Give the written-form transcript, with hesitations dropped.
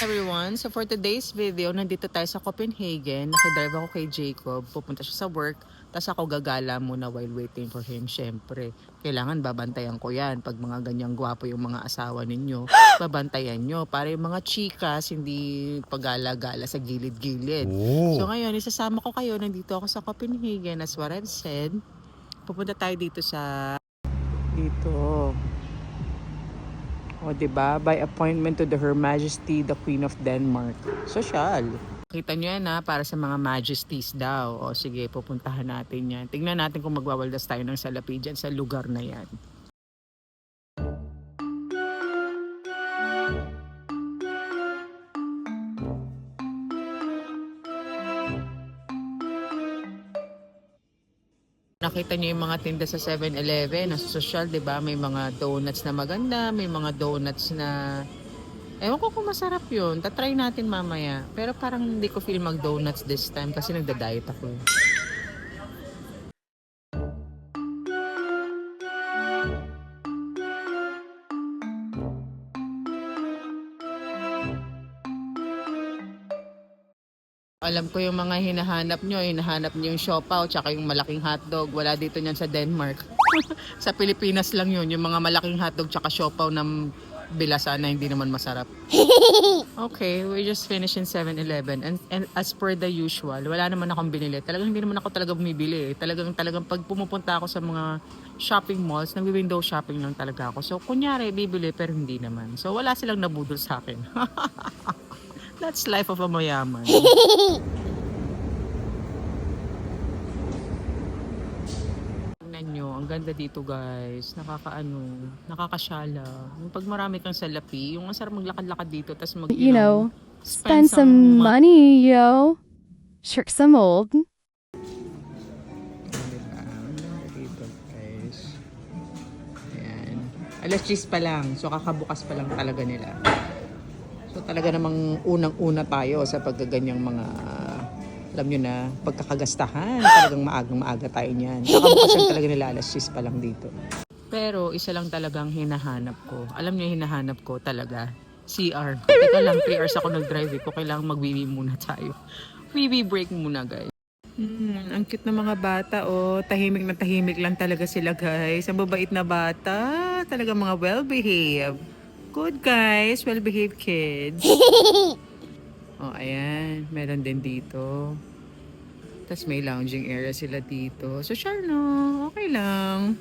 Everyone, so for today's video, nandito tayo sa Copenhagen. Nakidrive ako kay Jacob. Pupunta siya sa work. Tapos ako gagala muna while waiting for him. Syempre, kailangan babantayan ko yan. Pag mga ganyang gwapo yung mga asawa ninyo, babantayan nyo. Para yung mga chikas, hindi pagala-gala sa gilid-gilid. So ngayon, isasama ko kayo. Nandito ako sa Copenhagen. As what I've said, pupunta tayo dito sa... Dito. O, diba? By appointment to Her Majesty, the Queen of Denmark. Social. Kita nyo yan ha, para sa mga majesties daw. O sige, pupuntahan natin yan. Tingnan natin kung magwawaldas tayo ng salapi dyan sa lugar na yan. Nakita niyo yung mga tinda sa 7-Eleven, nasa social, 'di ba? May mga donuts na maganda, may mga donuts na ewan ko kung masarap 'yun. Tatry natin mamaya. Pero parang hindi ko feel mag-donuts this time kasi nagda-diet ako. Alam ko yung mga hinahanap nyo yung siopaw tsaka yung malaking hotdog. Wala dito niyan sa Denmark. Sa Pilipinas lang yun, yung mga malaking hotdog tsaka siopaw na bilasa na hindi naman masarap. Okay, we just finished in 7-Eleven and as per the usual, wala naman akong binili. Talagang hindi naman ako talaga bumibili. Talagang pag pumupunta ako sa mga shopping malls, nag-window shopping lang talaga ako. So kunyari bibili pero hindi naman. So wala silang nabudol sa akin. That's life of a mayaman. Tingnan nyo, ang ganda dito guys. Nakakasyala. Yung pag marami kang salapi, yung ang sarap maglakad-lakad dito, tas spend some money, yo. Shirk some old. Dito guys. Ayan. Alas 10 pa lang, so kakabukas pa lang talaga nila. So talaga namang unang-una tayo sa paggaganyang mga, alam nyo na, pagkakagastahan. Talagang maagang-maaga tayo niyan. Kakabukasan talaga nila alas 6 pa lang dito. Pero isa lang talagang hinahanap ko. Alam nyo hinahanap ko talaga? CR. Teka lang, 3 hours ako nag-drive ko. Kailangan mag-wee muna tayo. Wee break muna guys. Ang cute ng mga bata oh. Tahimik na tahimik lang talaga sila guys. Ang babait na bata. Talaga mga well-behaved. Good guys, well-behaved kids. Oh, ayan. Meron din dito. Tapos may lounging area sila dito. Social no? Okay lang.